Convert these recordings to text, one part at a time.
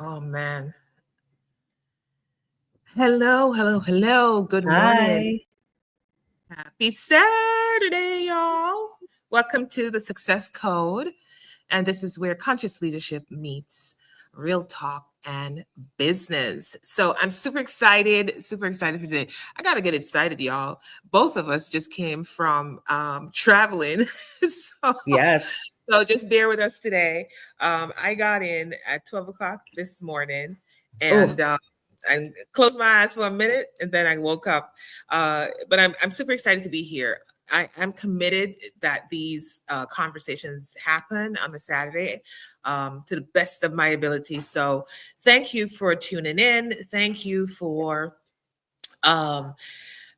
Oh man. Hello, hello, hello. Good morning. Hi. Happy Saturday, y'all. Welcome to the Success Code. And this is where conscious leadership meets real talk and business. So I'm super excited for today. I got to get excited, y'all. Both of us just came from traveling. Yes. So just bear with us today. I got in at 12 o'clock this morning and Oh, I closed my eyes for a minute and then I woke up. But I'm super excited to be here. I'm committed that these conversations happen on a Saturday to the best of my ability. So thank you for tuning in. Thank you for um,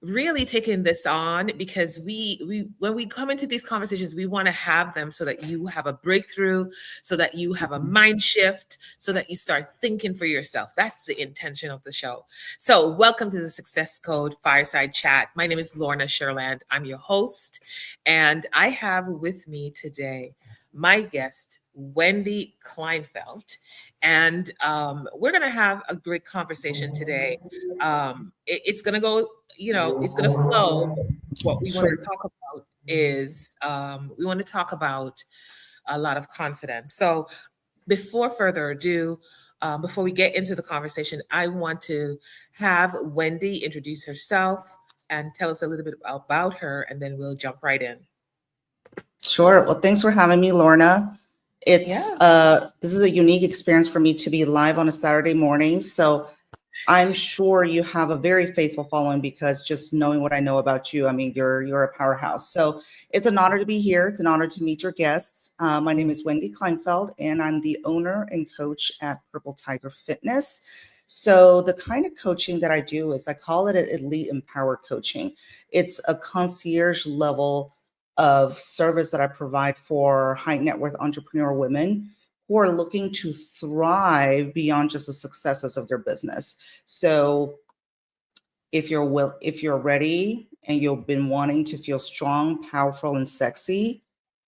really taking this on because we when we come into these conversations we want to have them so that you have a breakthrough, so that you have a mhm. mind shift, so that you start thinking for yourself. That's the intention of the show. So welcome to the Success Code Fireside Chat. My name is Lorna Sherland. I'm your host, and I have with me today my guest Wendy Kleinfeld, and we're going to have a great conversation today. It's going to go, it's going to flow. But what we want to Sure. talk about is we want to talk about a lot of confidence. So before further ado, before we get into the conversation, I want to have Wendy introduce herself and tell us a little bit about her, and then we'll jump right in. Sure. Well, thanks for having me, Lorna. It's Yeah. this is a unique experience for me to be live on a Saturday morning. So I'm sure you have a very faithful following because just knowing what I know about you, I mean, you're a powerhouse. So it's an honor to be here. It's an honor to meet your guests. My name is Wendy Kleinfeld, and I'm the owner and coach at Purple Tiger Fitness. So the kind of coaching that I do is I call it an elite empowered coaching. It's a concierge level of service that I provide for high net worth entrepreneur women who are looking to thrive beyond just the successes of their business. So if you're ready and you've been wanting to feel strong, powerful, and sexy,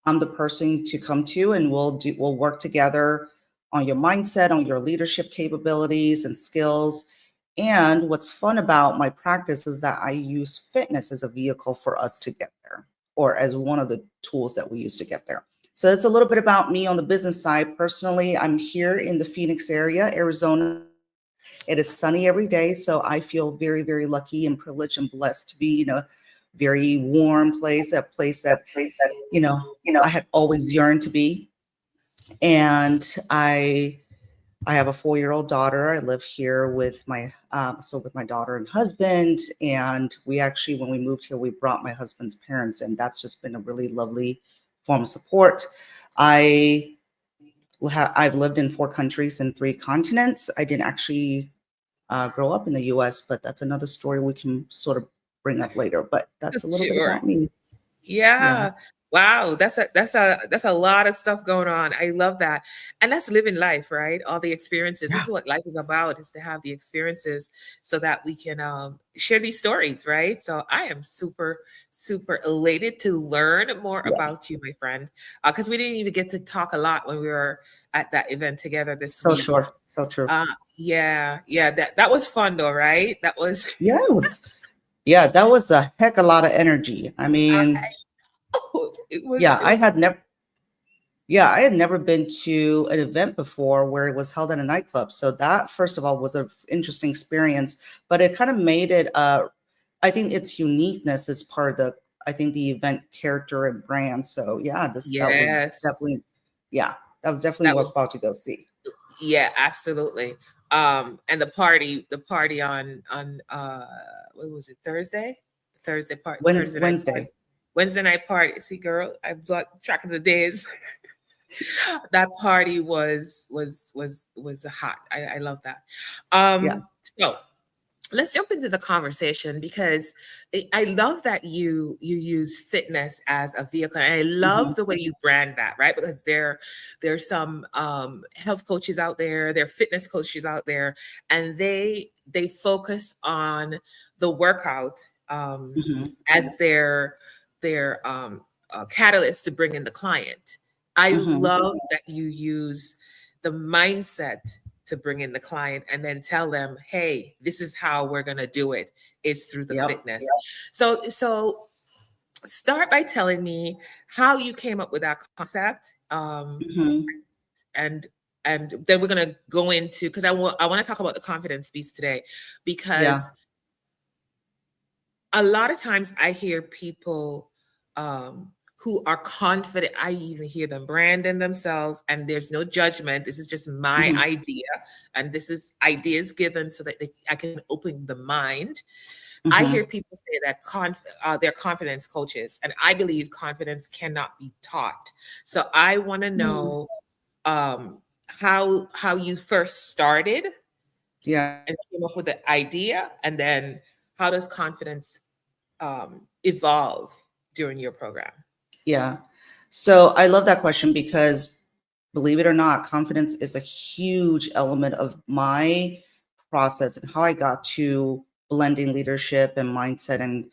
I'm the person to come to, and we'll work together on your mindset, on your leadership capabilities and skills. And what's fun about my practice is that I use fitness as a vehicle for us to get there, or as one of the tools that we use to get there. So that's a little bit about me on the business side. Personally, I'm here in the Phoenix area, Arizona. It is sunny every day, so I feel very, very lucky and privileged and blessed to be in a very warm place, a place that, you know, I had always yearned to be. And I have a 4-year-old daughter. I live here with with my daughter and husband. And we actually, when we moved here, we brought my husband's parents, and that's just been a really lovely form of support. I I've lived in 4 countries and 3 continents. I didn't actually grow up in the US, but that's another story we can sort of bring up later. But that's a little bit Sure. about me. Yeah. Yeah. Wow, that's a lot of stuff going on. I love that. And that's living life, right? All the experiences. This Yeah. is what life is about, is to have the experiences so that we can share these stories, right? So I am super elated to learn more Yeah. about you, my friend. Because we didn't even get to talk a lot when we were at that event together this So week. sure. So true. Uh yeah, that was fun though, right? That was Yeah, it was. Yeah, that was a heck a lot of energy. I mean, it was yeah, it was I had never been to an event before where it was held at a nightclub. So that, first of all, was an interesting experience, but it kind of made it. I think its uniqueness is part of I think the event character and brand. So yeah, yes. yeah, that was definitely That was worthwhile to go see. Yeah, absolutely. And the party on what was it, Thursday night party. Wednesday. Wednesday night party. See, girl, I've got track of the days. That party was hot. I love that. Yeah. So let's jump into the conversation because I love that you use fitness as a vehicle, and I love Mhm. the way you brand that, right? Because there's some health coaches out there, there are fitness coaches out there, and they focus on the workout Mhm. as their catalyst to bring in the client. I Mhm. love that you use the mindset to bring in the client and then tell them, hey, this is how we're going to do it. It's through the Yep. fitness. So start by telling me how you came up with that concept. Hmm. And then we're going to go into, because I want to talk about the confidence piece today, Yeah. because a lot of times I hear people who are confident. I even hear them branding themselves, and there's no judgment. This is just my Hmm. idea, and this is ideas given so that I can open the mind. I hear Hmm. people say that they're confidence coaches, and I believe confidence cannot be taught. So I want to Hmm. know how you first started Yeah. and came up with the idea, and then how does confidence evolve during your program? Yeah. So I love that question because believe it or not, confidence is a huge element of my process and how I got to blending leadership and mindset and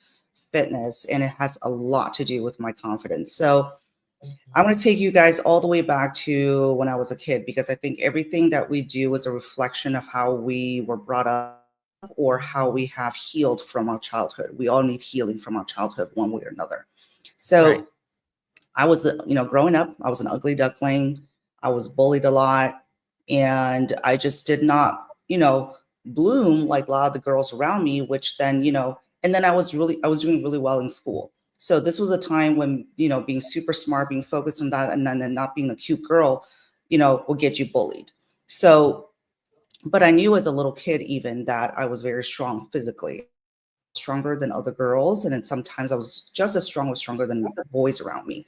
fitness. And it has a lot to do with my confidence. So I want to take you guys all the way back to when I was a kid because I think everything that we do is a reflection of how we were brought up or how we have healed from our childhood. We all need healing from our childhood one way or another. Right. So I was, growing up, I was an ugly duckling. I was bullied a lot. And I just did not, bloom like a lot of the girls around me, which then, and then I was doing really well in school. So this was a time when, being super smart, being focused on that, and then not being a cute girl, will get you bullied. So, but I knew as a little kid, even that I was very strong physically, stronger than other girls. And then sometimes I was just as strong or stronger than the boys around me.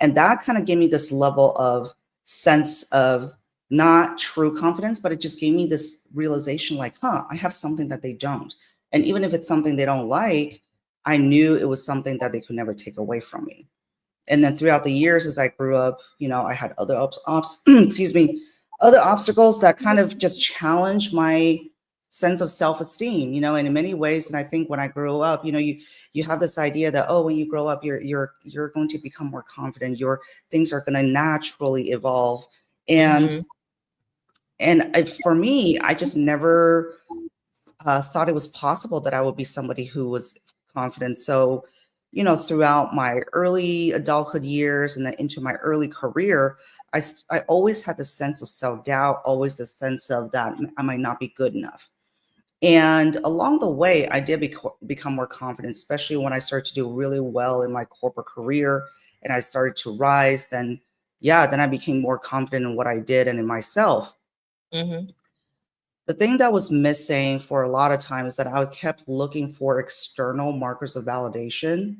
And that kind of gave me this level of sense of not true confidence, but it just gave me this realization like, I have something that they don't. And even if it's something they don't like, I knew it was something that they could never take away from me. And then throughout the years, as I grew up, I had other excuse me, other obstacles that kind of just challenged my sense of self-esteem, and in many ways. And I think when I grew up, you have this idea that, oh, when you grow up, you're going to become more confident. Your things are going to naturally evolve. And Mm-hmm. for me, I just never thought it was possible that I would be somebody who was confident. So, throughout my early adulthood years and then into my early career, I always had this sense of self-doubt, always the sense of that I might not be good enough. And along the way, I did become more confident, especially when I started to do really well in my corporate career and I started to rise. Then, yeah, then I became more confident in what I did and in myself. Mm-hmm. The thing that was missing for a lot of time is that I kept looking for external markers of validation.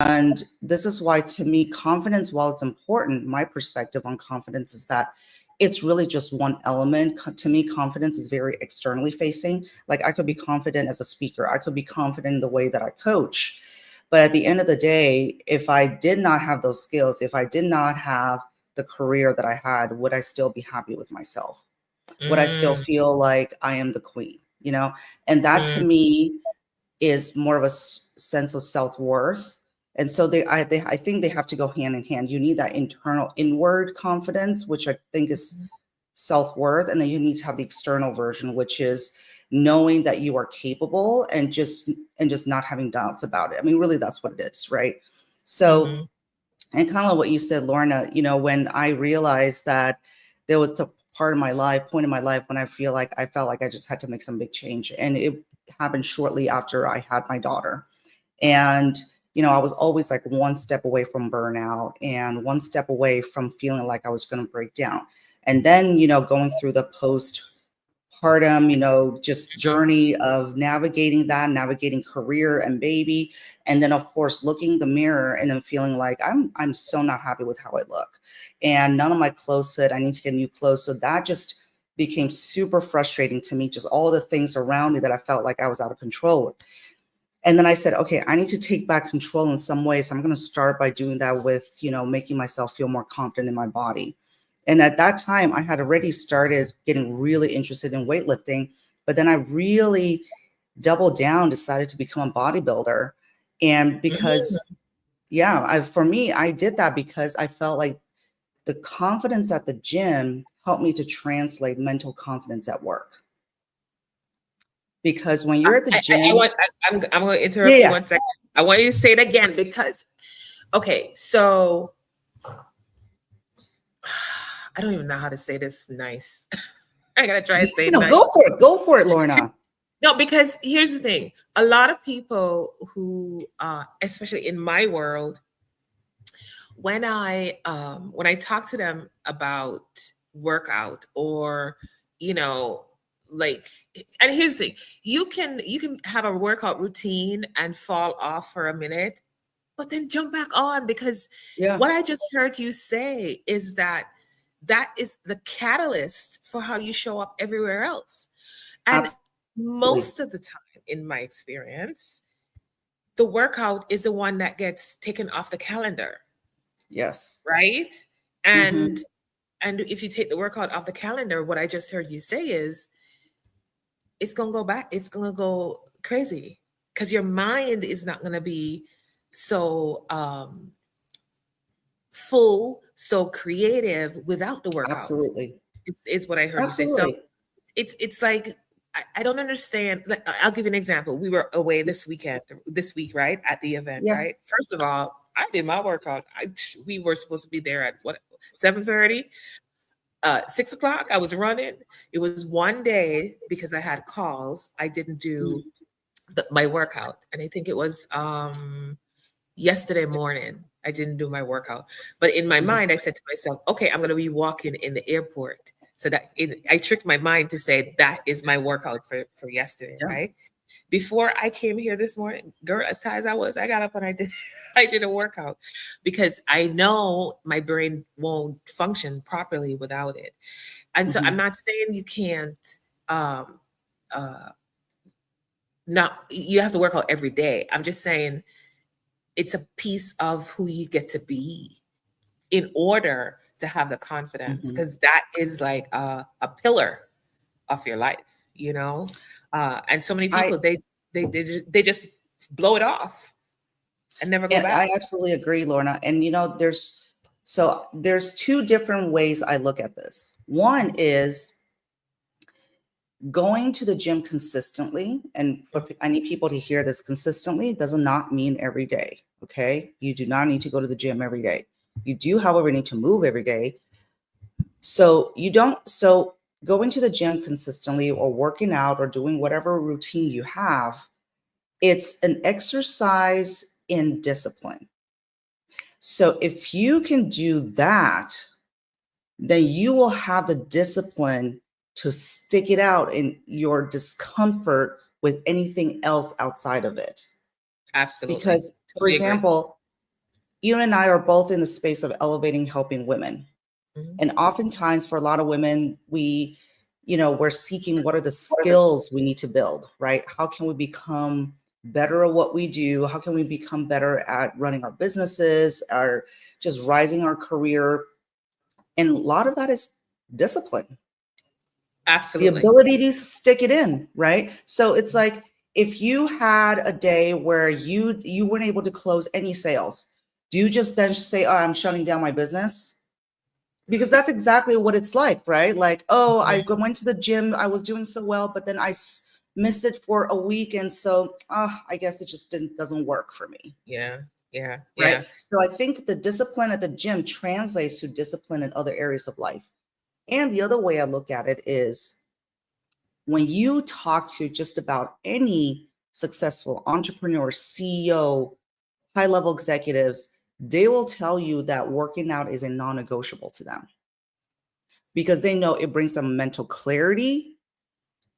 And this is why, to me, confidence, while it's important, my perspective on confidence is that it's really just one element. To me, confidence is very externally facing. Like I could be confident as a speaker, I could be confident in the way that I coach. But at the end of the day, if I did not have those skills, if I did not have the career that I had, would I still be happy with myself? Would I still feel like I am the queen? And that to Mm-hmm. me is more of a sense of self-worth. And so I think they have to go hand in hand. You need that internal inward confidence, which I think is self-worth. And then you need to have the external version, which is knowing that you are capable and just not having doubts about it. I mean, really, that's what it is, right? So, Mm-hmm. and kind of what you said, Lorna, when I realized that there was the point in my life when I felt like I just had to make some big change. And it happened shortly after I had my daughter. And, I was always like one step away from burnout and one step away from feeling like I was going to break down. And then, going through the postpartum, just journey of navigating career and baby. And then of course, looking in the mirror and then feeling like I'm so not happy with how I look. And none of my clothes fit. I need to get new clothes. So that just became super frustrating to me, just all the things around me that I felt like I was out of control with. And then I said, okay, I need to take back control in some ways. I'm going to start by doing that with, making myself feel more confident in my body. And at that time, I had already started getting really interested in weightlifting, but then I really doubled down, decided to become a bodybuilder. And because, yeah, for me, I did that because I felt like the confidence at the gym helped me to translate mental confidence at work. Because when you're at the gym, I'm going to interrupt you yeah, 1 second. I want you to say it again because, okay, so I don't even know how to say this nice. I gotta try to say it no, nice. go for it, Lorna. No, because here's the thing: a lot of people who, especially in my world, when I talk to them about workout or you know like and here's the thing, you can have a workout routine and fall off for a minute but then jump back on because Yeah, what I just heard you say is that that is the catalyst for how you show up everywhere else. And absolutely. most of the time in my experience, the workout is the one that gets taken off the calendar, Yes. right? Mm-hmm. And if you take the workout off the calendar, what I just heard you say is it's gonna go back, it's gonna go crazy because your mind is not gonna be so full, so creative without the workout. Absolutely. Is what I heard you say. So Absolutely. it's like I don't understand. Like, I'll give you an example. We were away this week, right, at the event, Yeah. right? First of all, I did my workout. We were supposed to be there at what 7:30, 6 o'clock. I was running. It was one day because I had calls. I didn't do Mhm. my workout, and I think it was yesterday morning. I didn't do my workout, but in my Mhm. mind, I said to myself, "Okay, I'm going to be walking in the airport." So I tricked my mind to say that is my workout for yesterday, Yeah. right? Before I came here this morning, girl, as tired as I was, I got up and I did I did a workout because I know my brain won't function properly without it. And so I'm Mhm. not saying you can't um uh not you have to work out every day. I'm just saying it's a piece of who you get to be in order to have the confidence Mhm. because that is like a pillar of your life, and so many I people they just blow it off and never go and back. I absolutely agree, Lorna. And there's two different ways I look at this. One is going to the gym consistently, and I need people to hear this: consistently does not mean every day. Okay, you do not need to go to the gym every day. You do, however, need to move every day. So you don't. So going to the gym consistently, or working out, or doing whatever routine you have, it's an exercise in discipline. So if you can do that, then you will have the discipline to stick it out in your discomfort with anything else outside of it. Absolutely, Because, for totally agree. example, you and I are both in the space of elevating, helping women. Mhm. And oftentimes for a lot of women, we're seeking what are the What are the skills we need to build, right? How can we become better at what we do? How can we become better at running our businesses, or just rising our career? And a lot of that is discipline, the Absolutely. ability to stick it in, right? So it's like if you had a day where you weren't able to close any sales, do you just then say, "Oh, I'm shutting down my business"? Because that's exactly what it's like, right? Like, oh, went to the gym, I was doing so well, but then missed it for a week, and so I guess it just doesn't work for me, Yeah, yeah, right? yeah. So I think the discipline at the gym translates to discipline in other areas of life. And the other way I look at it is when you talk to just about any successful entrepreneur, CEO, high level executives, they will tell you that working out is a non negotiable to them because they know it brings them mental clarity,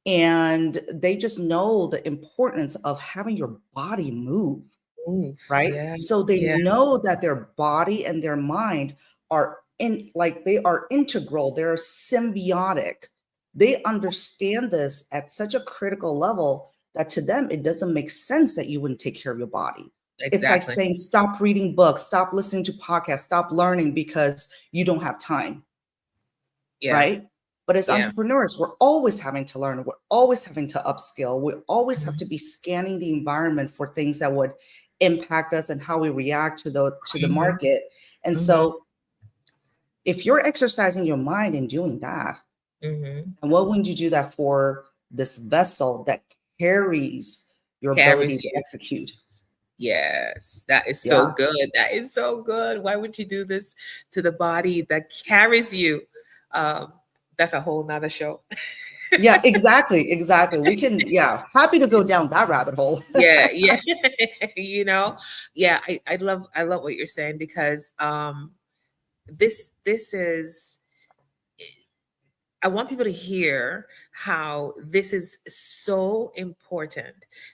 and they just know the importance of having your body move, Move. right? Yeah, So they yeah. know that their body and their mind are they are integral, they're symbiotic. They understand this at such a critical level that to them it doesn't make sense that you wouldn't take care of your body. It's like Exactly. saying stop reading books, stop listening to podcasts, stop learning because you don't have time, Yeah, right? But as yeah. entrepreneurs, we're always having to learn, we're always having to upskill, we always have Mhm, to be scanning the environment for things that would impact us and how we react to the mhm, market. And mhm. so If you're exercising your mind and doing that, Mm-hmm. and what wouldn't you do that for this vessel that carries your ability Carries to you. execute? Yes, that is so Yeah. good. That is so good. Why would you do this to the body that carries you? Um, that's a whole nother show. Yeah, exactly. Exactly. We can, yeah, happy to go down that rabbit hole. Yeah, yeah. you know, yeah, I love what you're saying because this is I want people to hear how this is so important.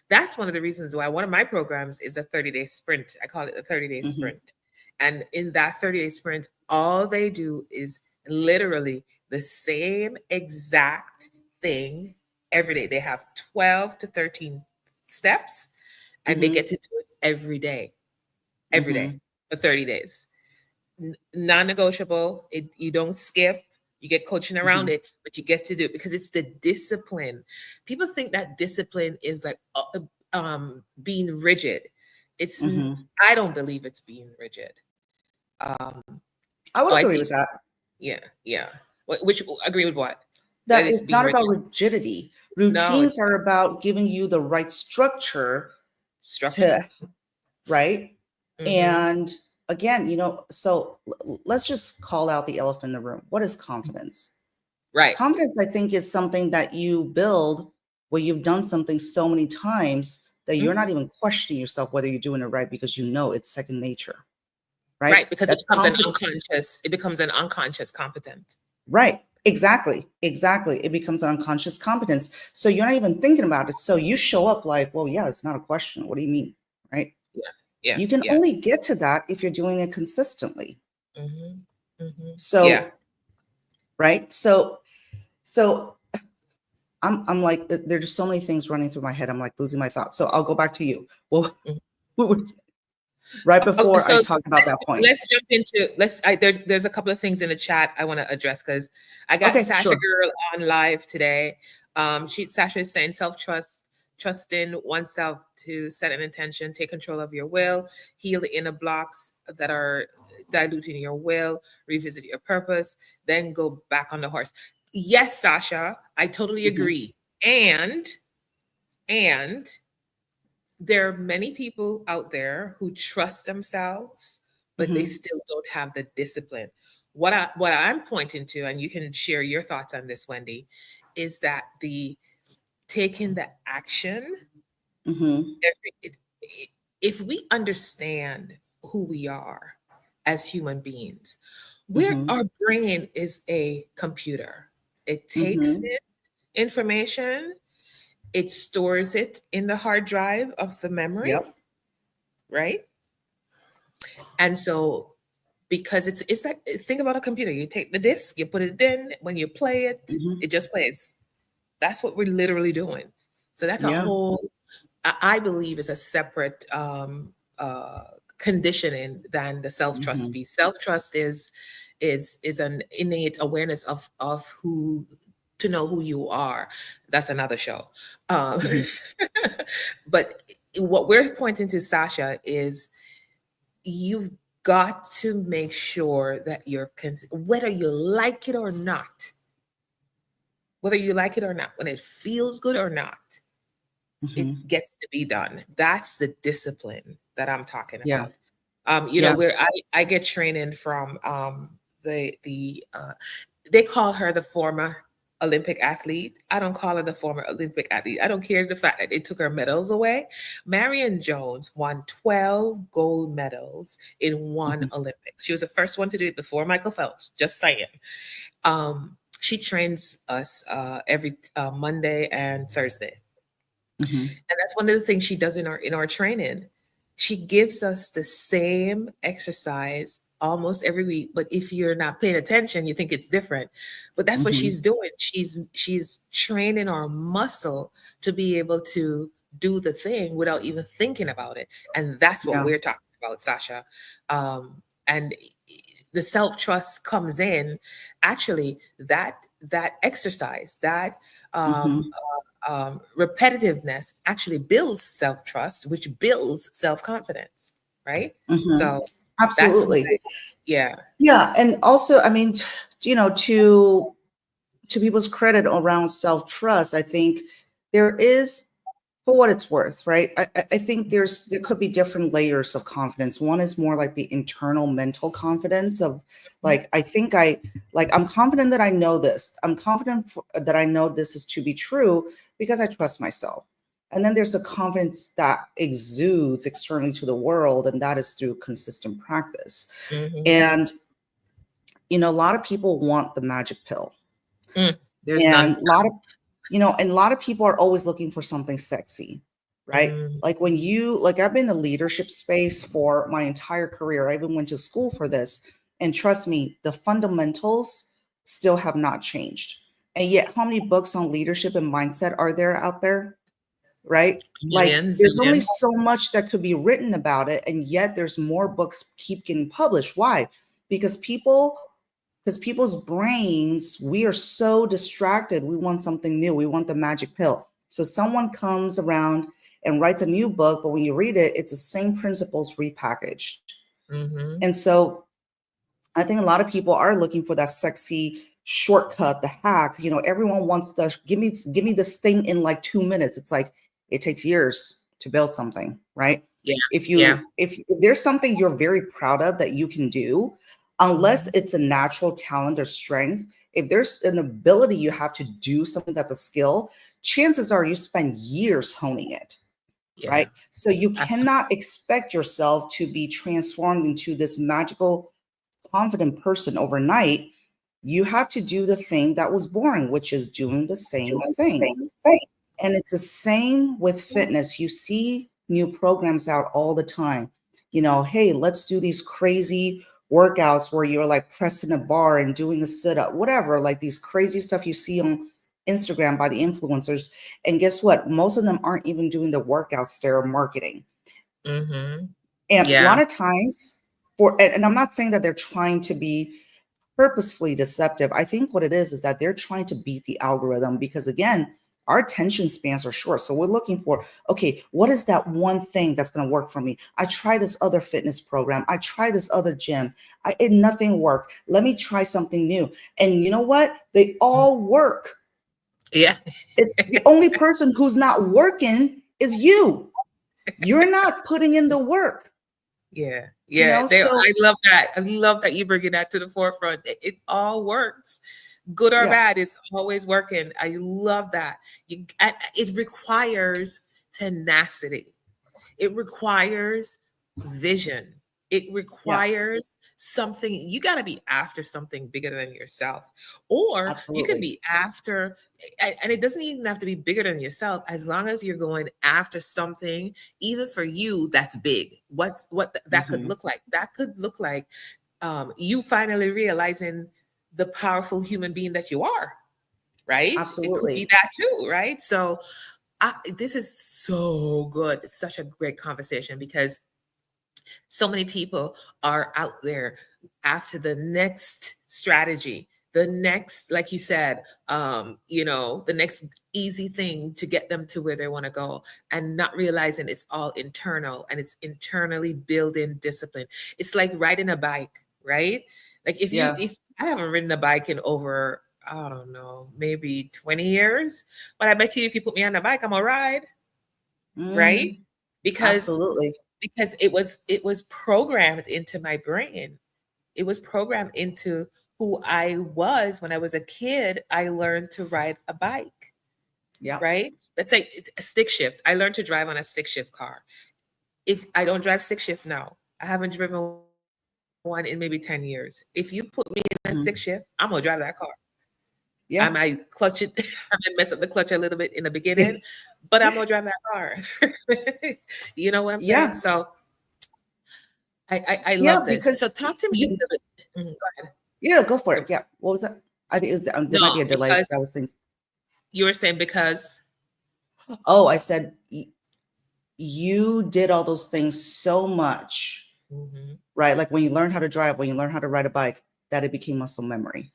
That's one of the reasons why one of my programs is a 30-day sprint. I call it a 30-day Hmm. sprint. And in that 30-day sprint, all they do is literally the same exact thing every day. They have 12 to 13 steps and they Hmm. get to do it every day Hmm. for 30 days non-negotiable. You don't skip. You get coaching around Hmm. it, but you get to do it because it's the discipline. People think that discipline is like being rigid. It's Hmm. I don't believe it's being rigid. Um, I would oh, I agree see. with that. Yeah, yeah. Which agree with what? That That is it's being not about rigid. rigidity. No, it's Routines are about giving you the right structure structure. to, right? Hmm. And again, so let's just call out the elephant in the room. What is confidence? Right, Confidence, I think, is something that you build where you've done something so many times that you're hmm not even questioning yourself whether you're doing it right because you know it's second nature, right? right. Because it That's becomes an confidence. unconscious. It becomes an unconscious competent. Right. Exactly. Exactly. It becomes an unconscious competence. So you're not even thinking about it. So you show up like, well, yeah, it's not a question. What do you mean? Right. Yeah, yeah, You can yeah. only get to that if you're doing it consistently. Hmm. Hmm. Yeah. So, right. So I'm like, there's just so many things running through my head. I'm like losing my thoughts. So I'll go back to you. Well, Mhm. right Oh, before I so talked about that point. let's jump into there's a couple of things in the chat I want to address because I got Okay, Sasha sure. Girl on live today. Sasha is saying trust in oneself to set an intention, take control of your will, heal the inner blocks that are diluting your will, revisit your purpose, then go back on the horse. Yes, Sasha, I totally Hmm. agree. And there are many people out there who trust themselves, but they Hmm. still don't have the discipline. What I'm pointing to, and you can share your thoughts on this, Wendy, is that the taking the action. Hmm. If we understand who we are as human beings, Hmm. our brain is a computer. It takes Hmm. in information, it stores it in the hard drive of the memory, Yep. right? And so because it's like think about a computer. You take the disc, you put it in, when you play it, Hmm. it just plays. That's what we're literally doing. So that's a Yeah. whole I believe is a separate uh conditioning than the self-trust Hmm. piece. Self-trust is an innate awareness of who to know who you are. That's another show. Um Hmm. but what we're pointing to, Sasha, is you've got to make sure that whether you like it or not, when it feels good or not, it Hmm. gets to be done. That's the discipline that I'm talking Yeah. about. Yeah. Where I get training from the they call her the former Olympic athlete. I don't call her the former Olympic athlete. I don't care the fact that they took her medals away. Marion Jones won 12 gold medals in one Hmm. Olympics. She was the first one to do it before Michael Phelps, just saying. She trains us every Monday and Thursday. Hmm. And that's one of the things she does in our training. She gives us the same exercise almost every week, but if you're not paying attention, you think it's different. But that's what Hmm. she's doing. She's training our muscle to be able to do the thing without even thinking about it. And that's what Yeah. we're talking about, Sasha. And the self-trust comes in actually that exercise, that um Hmm. repetitiveness actually builds self trust, which builds self confidence, right? Hmm. So that's Absolutely. Yeah. Yeah, and also, I mean, you know, to people's credit around self-trust, I think there is, for what it's worth, right? I think there could be different layers of confidence. One is more like the internal mental confidence of like, I think I'm confident that I know this. I'm confident that I know this is to be true because I trust myself. And then there's a confidence that exudes externally to the world, and that is through consistent practice. Mm-hmm. And, you know, a lot of people want the magic pill. There's And none. a lot of, you know, and a lot of people are always looking for something sexy, right? Mm, Like when you, like I've been in the leadership space for my entire career. I even went to school for this. And trust me, the fundamentals still have not changed. And yet, how many books on leadership and mindset are there out there, right? Like millions, there's only zillions. so much that could be written about it. And yet there's more books keep getting published. Why? Because people's brains, we are so distracted. We want something new. We want the magic pill. So someone comes around and writes a new book, but when you read it, it's the same principles repackaged. Mm-hmm. And so I think a lot of people are looking for that sexy shortcut, the hack. You know, everyone wants the give me this thing in like 2 minutes. It's like it takes years to build something, right? Yeah. If Yeah. you if there's something you're very proud of that you can do, unless Mm-hmm. it's a natural talent or strength, if there's an ability you have to do something that's a skill, chances are you spend years honing it, Yeah. right? So you Absolutely. cannot expect yourself to be transformed into this magical confident person overnight. You have to do the thing that was boring, which is doing the same Doing the thing. same thing. And it's the same with fitness. You see new programs out all the time. You know, hey, let's do these crazy workouts where you're like pressing a bar and doing a sit up, whatever, like these crazy stuff you see on Instagram by the influencers. And guess what? Most of them aren't even doing the workouts, they're marketing. Mm-hmm. And a Yeah. lot of times, and I'm not saying that they're trying to be purposefully deceptive. I think what it is that they're trying to beat the algorithm because again, our attention spans are short. So we're looking for, okay, what is that one thing that's going to work for me? I try this other fitness program. I try this other gym. Nothing worked. Let me try something new. And you know what? They all work. Yeah. It's the only person who's not working is you. You're not putting in the work, Yeah. you Yeah. know? They So I love that. I love that you bringing that to the forefront. It all works. Good or yeah, bad, it's always working. I love that. It requires tenacity. It requires vision. It yeah, requires something. You got to be after something bigger than yourself, or you can absolutely. be after, and it doesn't even have to be bigger than yourself. As long as you're going after something, even for you, that's big. That could Mhm. look like? That could look like you finally realizing the powerful human being that you are. Right? It could be Absolutely. that too, right? So this is so good. It's such a great conversation because so many people are out there after the next strategy, the next, like you said, the next easy thing to get them to where they want to go, and not realizing it's all internal and it's internally building discipline. It's like riding a bike, right? Like Yeah. if I haven't ridden a bike in over, I don't know, maybe 20 years, but I bet you if you put me on a bike, I'm gonna ride, right? Mm, Because absolutely. it was programmed into my brain. It was programmed into who I was when I was a kid. I learned to ride a bike, Yeah. right? That's like it's a stick shift. I learned to drive on a stick shift car. If I don't drive stick shift now, I haven't driven one in maybe 10 years. If you put me in a stick Mhm. shift, I'm gonna drive that car. I Yeah. might clutch it, I might mess up the clutch a little bit in the beginning, but I'm gonna drive that car. You know what I'm saying? Yeah. So I Yeah. love this. So Because talk to me a little bit. Go ahead. yeah, go for Go. it. Yeah. What was that? I think there No, might be a delay because because I was saying, you were saying because. oh, I said you did all those things so much, Mhm. right? Like when you learn how to drive, when you learn how to ride a bike, that it became muscle memory.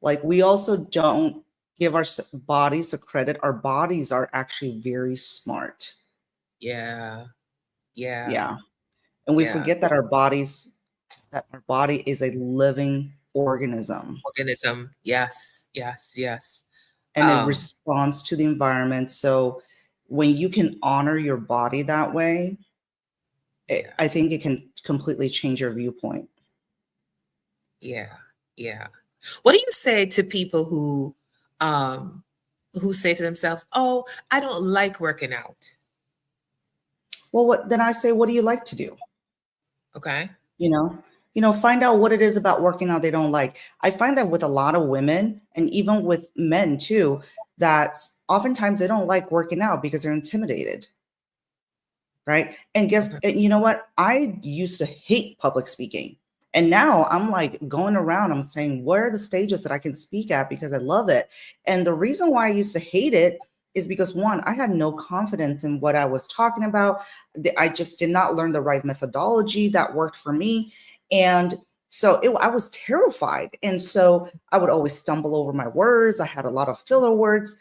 Like we also don't give our bodies the credit. Our bodies are actually very smart. Yeah, yeah, Yeah. And we yeah. forget that our bodies that our body is a living organism Organism. Yes, yes, yes. and it Um, responds to the environment. So when you can honor your body that way, yeah, I think it can completely change your viewpoint. yeah, yeah. What do you say to people um, who say to themselves, "Oh, I don't like working out." Well, what then I say, what do you like to do? Okay. You know, find out what it is about working out they don't like. I find that with a lot of women and even with men too, that oftentimes they don't like working out because they're intimidated. Right. Okay. And you know what? I used to hate public speaking. And now I'm like going around, I'm saying, where are the stages that I can speak at because I love it? And the reason why I used to hate it is because one, I had no confidence in what I was talking about. I just did not learn the right methodology that worked for me. And so I was terrified. And so I would always stumble over my words. I had a lot of filler words.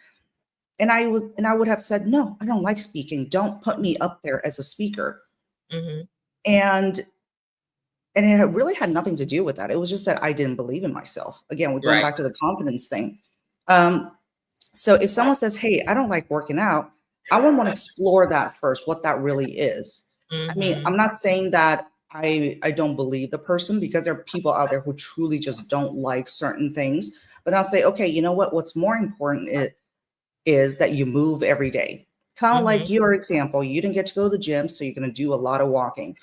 And I would have said, no, I don't like speaking. Don't put me up there as a speaker. Mm-hmm. And and it really had nothing to do with that. It was just that I didn't believe in myself. Again, we're going Right. back to the confidence thing. Um, so if someone says, hey, I don't like working out, I would want to explore that first, what that really is. I mean, Mm-hmm. I'm not saying that I don't believe the person because there are people out there who truly just don't like certain things. But I'll say, okay, you know what? What's more important is that you move every day. Kind of Mm-hmm. like your example, you didn't get to go to the gym, so you're going to do a lot of walking.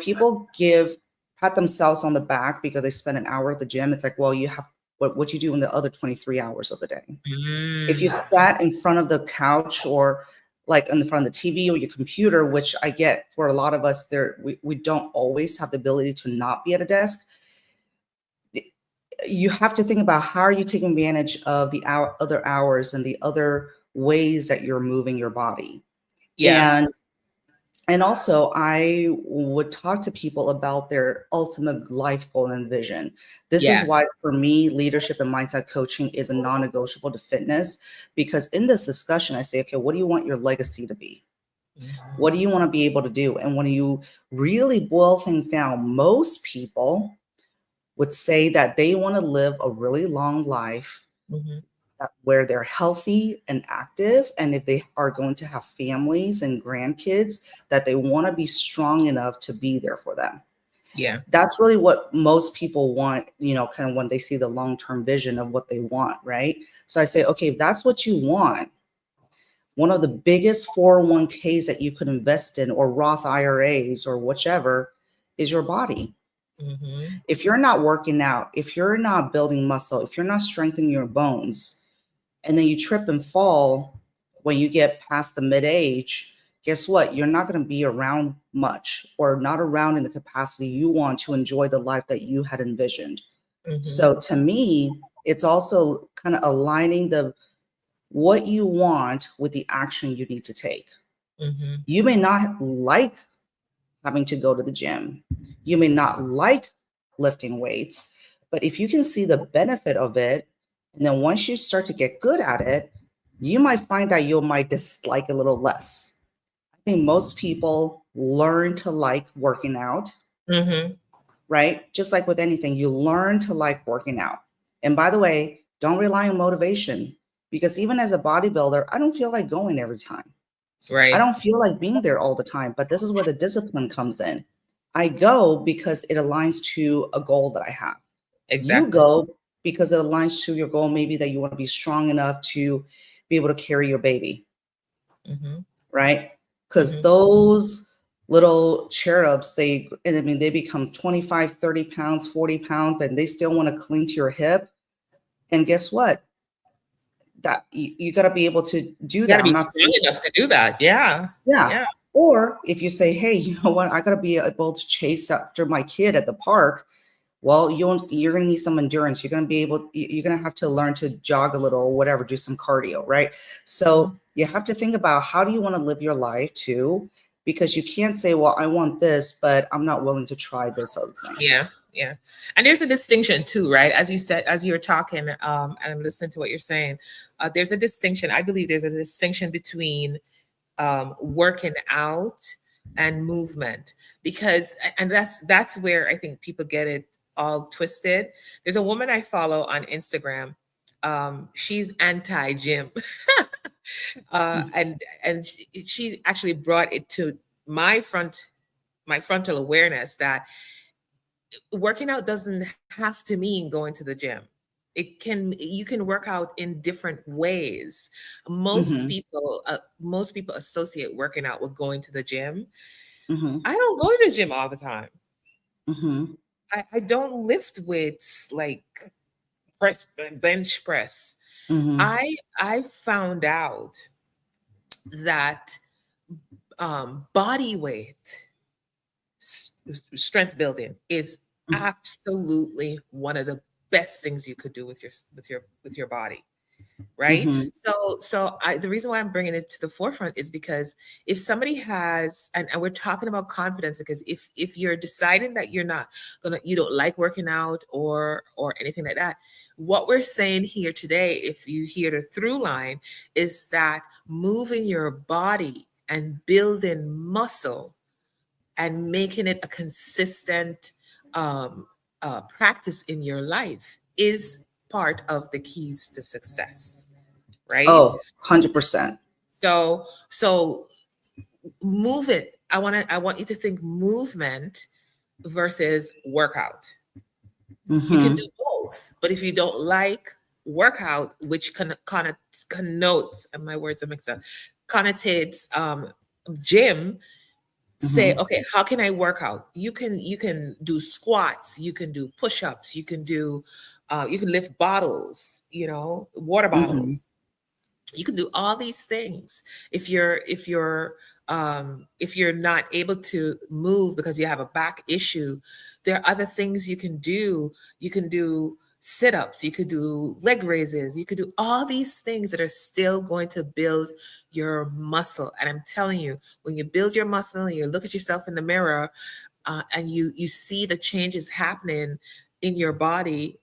People pat themselves on the back because they spend an hour at the gym. It's like, well, you have what you do in the other 23 hours of the day. If you Mm. sat in front of the couch or like in front of the TV or your computer, which I get for a lot of us, we don't always have the ability to not be at a desk. You have to think about how are you taking advantage of the other hours and the other ways that you're moving your body. Yeah. And also I would talk to people about their ultimate life goal and vision. This is why Yes. for me leadership and mindset coaching is a non-negotiable to fitness, because in this discussion I say, okay, what do you want your legacy to be? What Mm-hmm. do you want to be able to do? And when you really boil things down, most people would say that they want to live a really long life Mm-hmm. where they're healthy and active. And if they are going to have families and grandkids, that they want to be strong enough to be there for them. Yeah. That's really what most people want, kind of when they see the long term vision of what they want. Right. So I say, okay, if that's what you want, one of the biggest 401ks that you could invest in or Roth IRAs or whichever is your body. Mm-hmm. If you're not working out, if you're not building muscle, if you're not strengthening your bones, and then you trip and fall when you get past the mid age, guess what? You're not going to be around much or not around in the capacity you want to enjoy the life that you had envisioned. Mm-hmm. So to me, it's also kind of aligning the what you want with the action you need to take. Mm-hmm. You may not like having to go to the gym. You may not like lifting weights, but if you can see the benefit of it, and then once you start to get good at it, you might find that you might dislike a little less. I think most people learn to like working out, Mm-hmm. right? Just like with anything, you learn to like working out. And by the way, don't rely on motivation because even as a bodybuilder, I don't feel like going every time. I Right. don't feel like being there all the time, but this is where the discipline comes in. I go because it aligns to a goal that I have. You Exactly. go because it aligns to your goal, maybe that you want to be strong enough to be able to carry your baby, Mm-hmm. right? Because Mm-hmm. those little cherubs, they become 25, 30 pounds, 40 pounds, and they still want to cling to your hip. And guess what? That you got to be able to do You got that. to I'm be not strong saying. enough to do that. Yeah. Yeah. Yeah. Or if you say, hey, you know what, I gotta be able to chase after my kid at the park. Well, you're gonna need some endurance. You're gonna have to learn to jog a little or whatever, do some cardio, right? Mm-hmm. So you have to think about how do you want to live your life too, because you can't say, well, I want this, but I'm not willing to try this other thing. Yeah. Yeah. And there's a distinction too, right? As you said, as you were talking, and I'm listening to what you're saying, there's a distinction. I believe there's a distinction between working out and movement, because and that's where I think people get it all twisted. There's a woman I follow on Instagram. She's anti-gym. And she actually brought it to my frontal awareness that working out doesn't have to mean going to the gym. You can work out in different ways. Mhm. Most people associate working out with going to the gym. Mhm. I don't go to the gym all the time. Mhm. I don't lift weights like bench press. Mhm. I found out that body weight strength building is Mhm. absolutely one of the best things you could do with your body, right? Mhm. The reason why I'm bringing it to the forefront is because if somebody has, and we're talking about confidence, because if you're deciding that you don't like working out or anything like that, what we're saying here today, if you hear the through line, is that moving your body and building muscle and making it a consistent um, practice in your life is part of the keys to success, right? Oh, 100%. So move it. I want you to think movement versus workout. You can do Mhm. both, but if you don't like workout, which connotes, and my words are mixed up, connotates gym, say, Mhm. okay, how can I work out? You can do squats, you can do push-ups, you can lift bottles, water Mhm. bottles. You can do all these things. If you're not able to move because you have a back issue, there are other things you can do. You can do sit-ups, you could do leg raises, you could do all these things that are still going to build your muscle. And I'm telling you, when you build your muscle, you look at yourself in the mirror, and you see the changes happening in your body,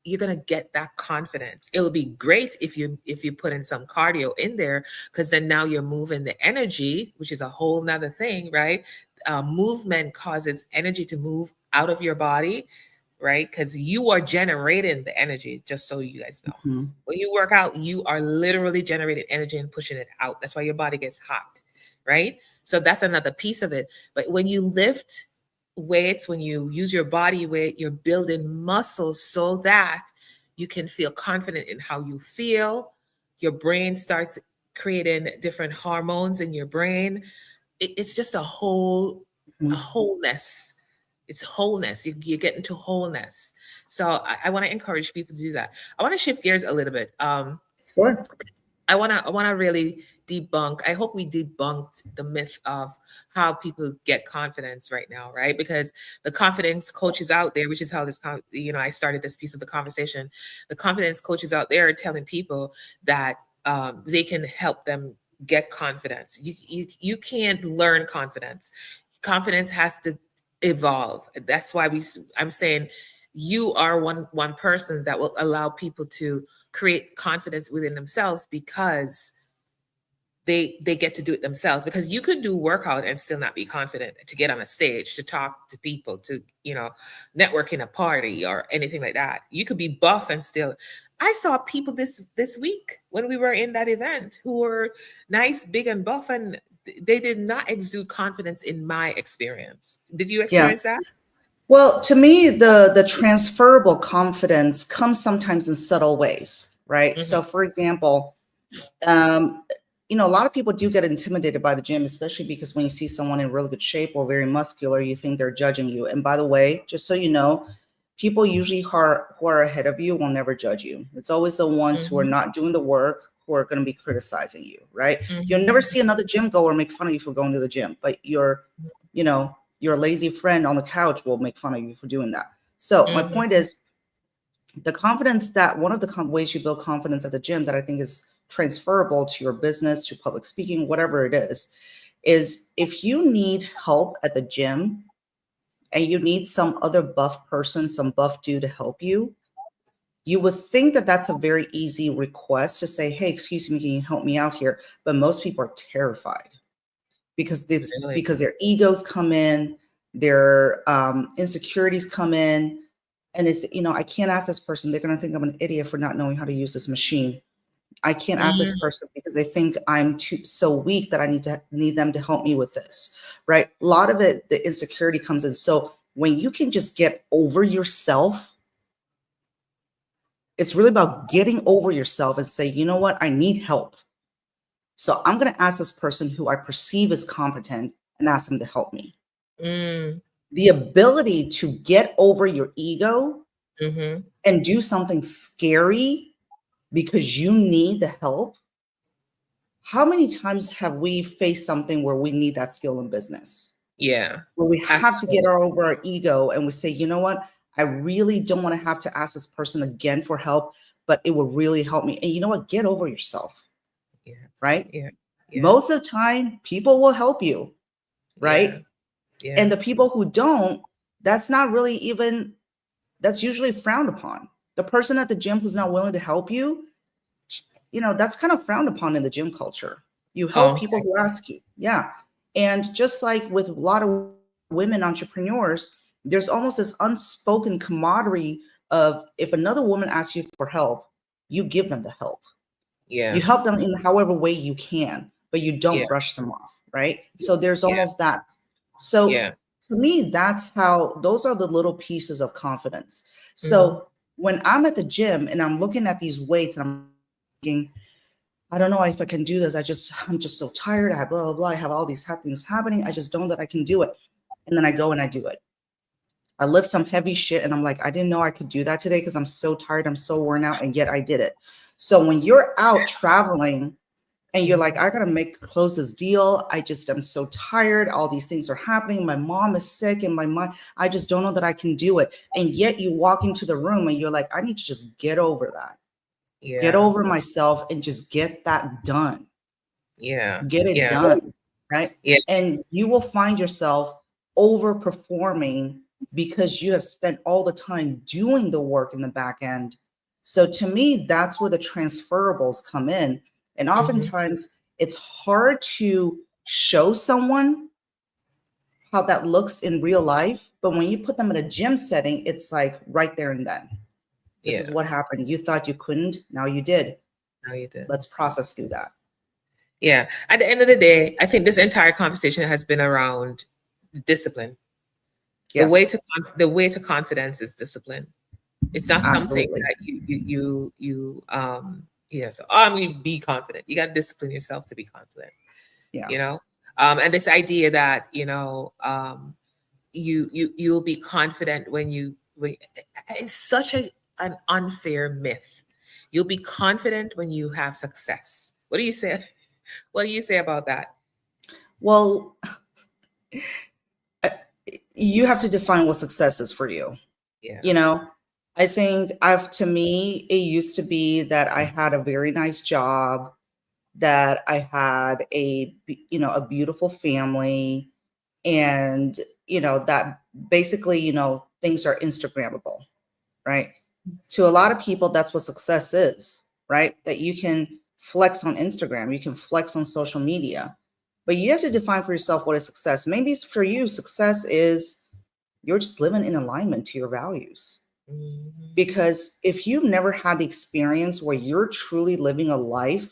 you're going to get that confidence. It'll be great if you put in some cardio in there, because then now you're moving the energy, which is a whole nother thing, right? Movement causes energy to move out of your body, right? Because you are generating the energy, just so you guys know. Mhm. When you work out, you are literally generating energy and pushing it out. That's why your body gets hot, right? So that's another piece of it. But when you lift weights, when you use your body weight, you're building muscle so that you can feel confident in how you feel. Your brain starts creating different hormones in your brain. It's just a Mhm. wholeness. It's wholeness. You get into wholeness. So I want to encourage people to do that. I want to shift gears a little bit. Sure. I want to really debunk. I hope we debunked the myth of how people get confidence right now, right? Because the confidence coaches out there, which is how I started this piece of the conversation. The confidence coaches out there are telling people that they can help them get confidence. You can't learn confidence. Confidence has to evolve. That's why I'm saying you are one person that will allow people to create confidence within themselves, because they get to do it themselves. Because you could do workout and still not be confident to get on a stage, to talk to people, to network in a party or anything like that. You could be buff and still. I saw people this week when we were in that event who were nice, big, and buff, and they did not exude confidence in my experience. Did you Yeah. experience that? Well, to me, the transferable confidence comes sometimes in subtle ways, right? Hmm. So, for example, um, a lot of people do get intimidated by the gym, especially because when you see someone in really good shape or very muscular, you think they're judging you. And by the way, just so you know, people usually who are ahead of you will never judge you. It's always the ones who are Hmm. not doing the work who are going to be criticizing you, right? You'll never Hmm. see another gym goer make fun of you for going to the gym, but your lazy friend on the couch will make fun of you for doing that. So my Hmm. point is, the confidence that one of the ways you build confidence at the gym that I think is transferable to your business, to public speaking, whatever it is if you need help at the gym and you need some other buff person, some buff dude to help you, you would think that that's a very easy request to say, hey, excuse me, can you help me out here? But most people are terrified Really? because their egos come in, their insecurities come in, and it's, I can't ask this person. They're going to think I'm an idiot for not knowing how to use this machine. I can't ask this Mm, person because they think I'm so weak that I need them to help me with this, right? A lot of it, the insecurity comes in. So when you can just get over yourself, it's really about getting over yourself and say, you know what, I need help. So I'm going to ask this person who I perceive as competent and ask them to help me. mm, The ability to get over your ego mm-hmm. and do something scary because you need the help. How many times have we faced something where we need that skill in business? Yeah. Where we have to get Absolutely. over our ego and we say, you know what? I really don't want to have to ask this person again for help, but it will really help me. And you know what? Get over yourself, Yeah. right? Yeah. Yeah. Most of the time, people will help you, Yeah. right? Yeah. And the people who don't, that's not really even, that's usually frowned upon. The person at the gym who's not willing to help you, that's kind of frowned upon in the gym culture. You Oh, help people okay. who ask you. Yeah. And just like with a lot of women entrepreneurs, there's almost this unspoken camaraderie of if another woman asks you for help, you give them the help. You Yeah. help them in however way you can, but you Yeah. don't brush them off, right? So there's Yeah. almost that. So Yeah. to me, those are the little pieces of confidence. Mm-hmm. So when I'm at the gym and I'm looking at these weights and I'm thinking, I don't know if I can do this. I'm just so tired. I have blah, blah, blah. I have all these things happening. I just don't know that I can do it. And then I go and I do it. I lift some heavy shit and I'm like, I didn't know I could do that today because I'm so tired. I'm so worn out. And yet I did it. So when you're out traveling and you're like, I got to close this deal. I'm so tired. All these things are happening. My mom is sick and my mind, I just don't know that I can do it. And yet you walk into the room and you're like, I need to just get over that. Get Yeah. over myself and just get that done. Yeah. Get it Yeah. done, right? Yeah. And you will find yourself overperforming because you have spent all the time doing the work in the back end. So to me, that's where the transferables come in. And Mm-hmm. oftentimes it's hard to show someone how that looks in real life. But when you put them in a gym setting, it's like right there and then. This is Yeah. what happened. You thought you couldn't, now you did. No, you did. Let's process through that. Yeah. At the end of the day, I think this entire conversation has been around discipline. Yes, The way to confidence is discipline. It's not something absolutely. that so I'm gonna be confident. You gotta discipline yourself to be confident, Yeah. you know? And this idea that, you'll be confident when it's such an unfair myth. You'll be confident when you have success. What do you say? What do you say about that? Well, you have to define what success is for you. Yeah. You know, I think to me, it used to be that I had a very nice job, that I had a beautiful family, and, that basically, things are Instagrammable, right? To a lot of people, that's what success is, right? That you can flex on Instagram, you can flex on social media, but you have to define for yourself what is success. Maybe for you, success is you're just living in alignment to your values. Mhm. Because if you've never had the experience where you're truly living a life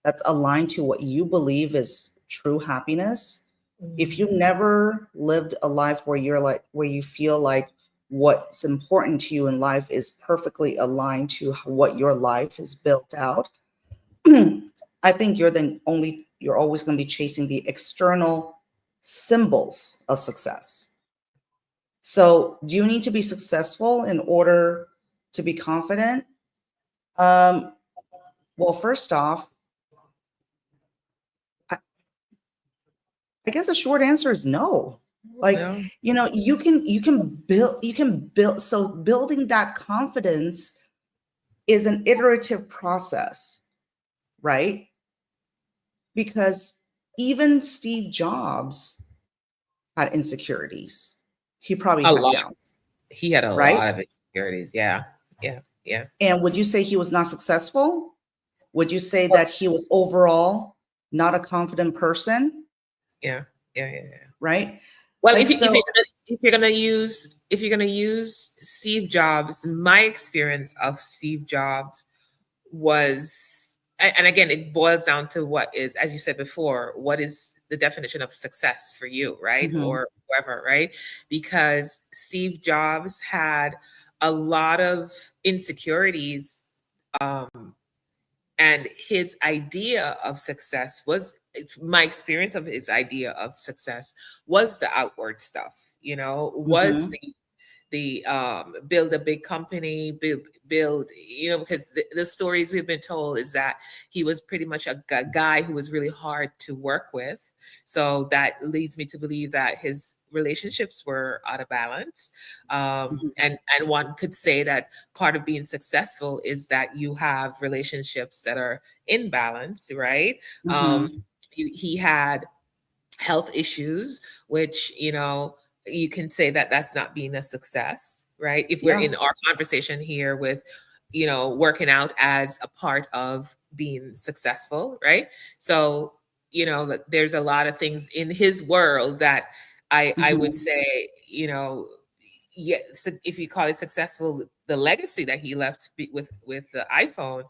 that's aligned to what you believe is true happiness, if you Mhm. never lived a life where you feel like what's important to you in life is perfectly aligned to what your life is built out, I think you're always going to be chasing the external symbols of success. So, do you need to be successful in order to be confident? Um, well, first off, I, I guess the short answer is no. Like, No. you can build. So, building that confidence is an iterative process, right? Because even Steve Jobs had insecurities. He probably A had lot. doubts, He had a right? lot of insecurities. Yeah. Yeah. Yeah. And would you say he was not successful? Would you say that he was overall not a confident person? Yeah. Yeah. Yeah. Yeah. right? Well, Like, so, if you're gonna use Steve Jobs, my experience of Steve Jobs was, and again, it boils down to what is, as you said before, what is the definition of success for you, right? mhm, Or whoever, right? Because Steve Jobs had a lot of insecurities, um, and his idea of success was, my experience of his idea of success was the outward stuff, was mhm, the build a big company, build, because the stories we've been told is that he was pretty much a guy who was really hard to work with. So that leads me to believe that his relationships were out of balance. mhm, And one could say that part of being successful is that you have relationships that are in balance, right? um, mhm. he had health issues, which, you can say that that's not being a success, right? If we're Yeah. in our conversation here with, working out as a part of being successful, right? So, that there's a lot of things in his world that I would Mhm. say, yeah, so if you call it successful, the legacy that he left with the iPhone,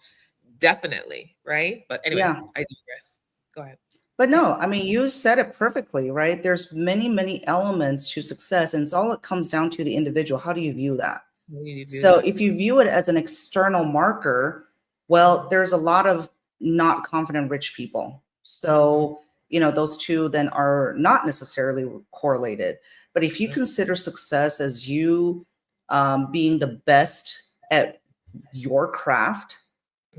definitely, right? But anyway, Yeah. I digress. Go ahead. But no, I mean, you said it perfectly, right? There's many, many elements to success, and it's all it comes down to the individual. How do you view that? How do you view So that? if you view it as an external marker, well, Mhm, there's a lot of not confident rich people. mhm, So, those two then are not necessarily correlated. But if you mhm, consider success as you being the best at your craft,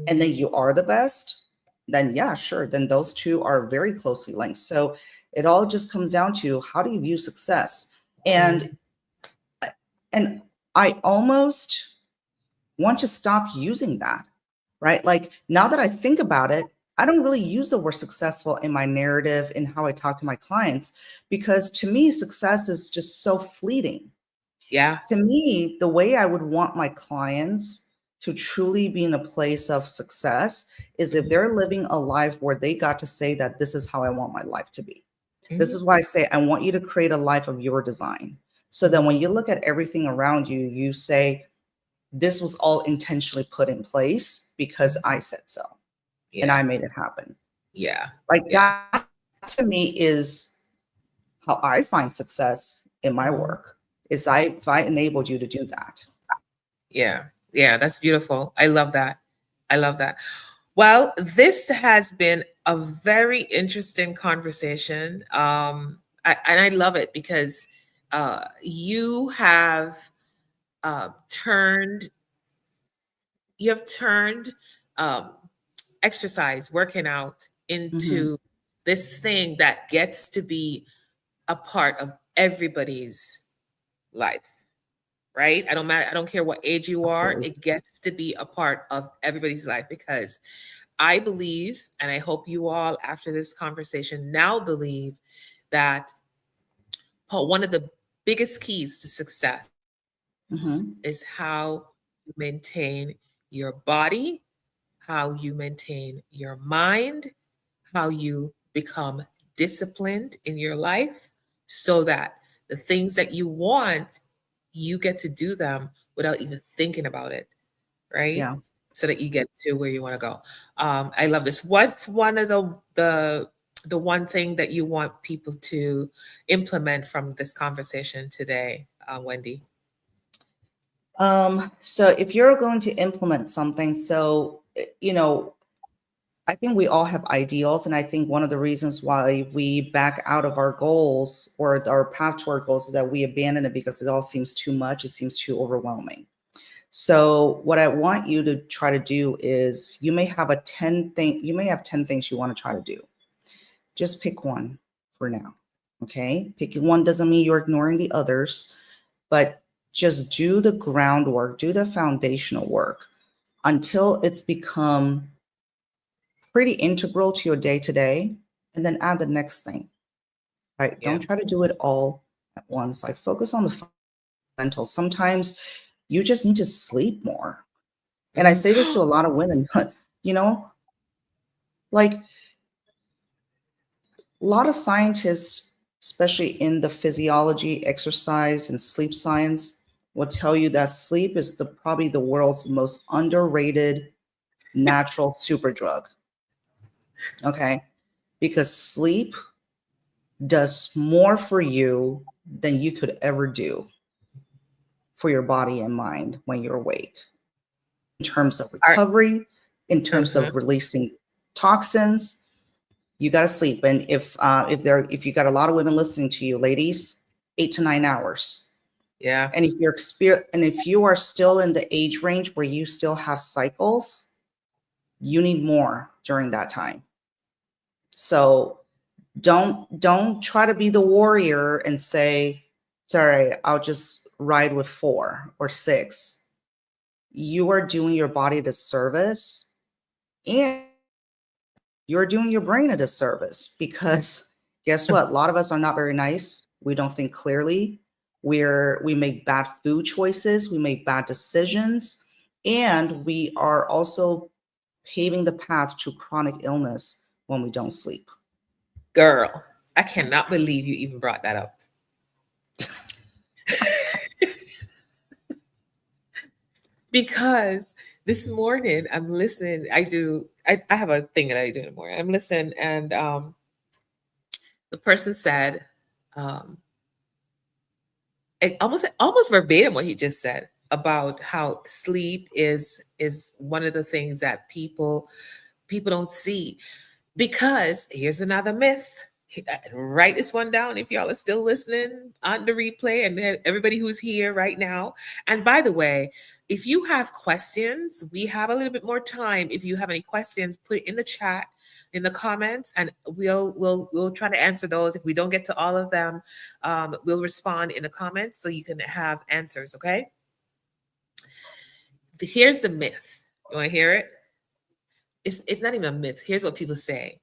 and then mhm, you are the best, then yeah, sure. Then those two are very closely linked. So it all just comes down to how do you view success? And mhm, and I almost want to stop using that, right? Like now that I think about it, I don't really use the word successful in my narrative in how I talk to my clients because to me, success is just so fleeting. yeah. To me, the way I would want my clients to truly be in a place of success is if Mhm, they're living a life where they got to say that this is how I want my life to be. This mhm, is why I say I want you to create a life of your design. So that mhm, when you look at everything around you, you say, this was all intentionally put in place because mhm. I said so and Yeah, I made it happen. yeah, Like yeah. that to me is how I find success in my Mhm. work. Is I if I enabled you to do that. Yeah, yeah, that's beautiful. I love that. I love that. Well, this has been a very interesting conversation. And I love it because you have turned you have turned um, exercise, working out, Mhm. into this thing that gets to be a part of everybody's life, right? I don't care what age you are, Absolutely. it gets to be a part of everybody's life because I believe, and I hope you all after this conversation now believe, that one of the biggest keys to success Mhm. is how you maintain your body, how you maintain your mind, how you become disciplined in your life so that the things that you want, you get to do them without even thinking about it, right? Yeah. So that you get to where you want to go. I love this. What's one of the one thing that you want people to implement from this conversation today, Wendy? So if you're going to implement something, so I think we all have ideals, and I think one of the reasons why we back out of our goals or our path to our goals is that we abandon it because it all seems too much, it seems too overwhelming. So what I want you to try to do is you may have 10 things you want to try to do. Just pick one for now. Okay? Picking one doesn't mean you're ignoring the others, but just do the groundwork, do the foundational work until it's become pretty integral to your day to day, and then add the next thing, right? Yeah. Don't try to do it all at once. Like focus on the fundamentals. Sometimes you just need to sleep more. And I Mhm. say this to a lot of women, you know, like A lot of scientists, especially in the physiology, exercise, and sleep science, will tell you that sleep is probably the world's most underrated natural super drug. Okay. Because sleep does more for you than you could ever do for your body and mind when you're awake. In terms of All right. recovery, in terms Uh-huh. of releasing toxins, you got to sleep. And if you got a lot of women listening to you, ladies, 8 to 9 hours. Yeah. And if you are still in the age range where you still have cycles, you need more during that time. So don't try to be the warrior and say, sorry, I'll just ride with 4 or 6. You are doing your body a disservice, and you're doing your brain a disservice, because guess what? A lot of us are not very nice. We don't think clearly. We make bad food choices, we make bad decisions, and we are also paving the path to chronic illness when we don't sleep. Girl, I cannot believe you even brought that up. Because this morning I'm listening. I have a thing that I do in the morning. I'm listening, and the person said, um, almost verbatim what he just said about how sleep is one of the things that people don't see. Because here's another myth. Write this one down if y'all are still listening on the replay, and everybody who's here right now. And by the way, if you have questions, we have a little bit more time. If you have any questions, put it in the chat, in the comments, and we'll try to answer those. If we don't get to all of them, we'll respond in the comments so you can have answers. Okay. Here's the myth. You want to hear it? It's not even a myth. Here's what people say: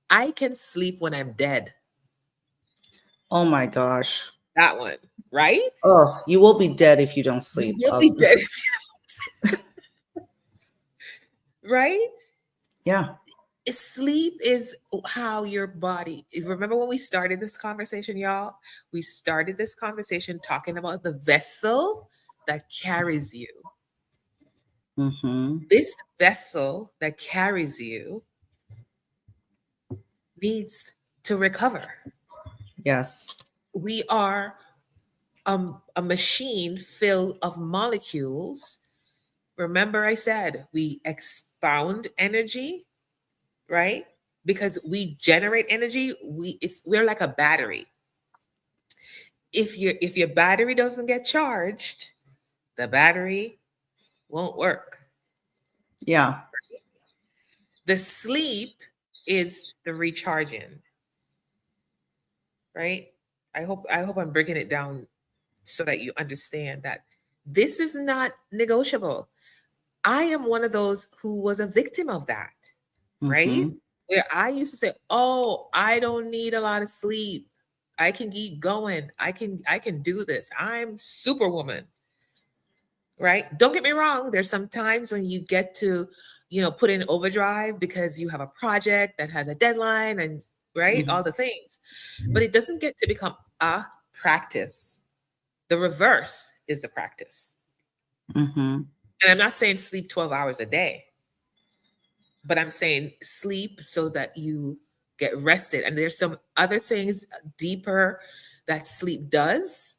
I can sleep when I'm dead. Oh my gosh. That one, right? Oh, you will be dead if you don't You sleep. will be dead if you don't, right? Yeah. Sleep is how your body. Remember when we started this conversation, y'all? We started this conversation talking about the vessel that carries you. Mm-hmm. This vessel that carries you needs to recover. Yes. We are a machine filled of molecules. Remember, I said we expound energy, right? Because we generate energy. We're like a battery. If your battery doesn't get charged, the battery won't work. Yeah. The sleep is the recharging, right? I hope I'm breaking it down so that you understand that this is not negotiable. I am one of those who was a victim of that, right? Mm-hmm. Where I used to say, "Oh, I don't need a lot of sleep. I can keep going. I can do this. I'm superwoman." Right? Don't get me wrong, there's some times when you get to, put in overdrive because you have a project that has a deadline and right, Mm-hmm. all the things. But it doesn't get to become a practice. The reverse is the practice. Mm-hmm. And I'm not saying sleep 12 hours a day, but I'm saying sleep so that you get rested. And there's some other things deeper that sleep does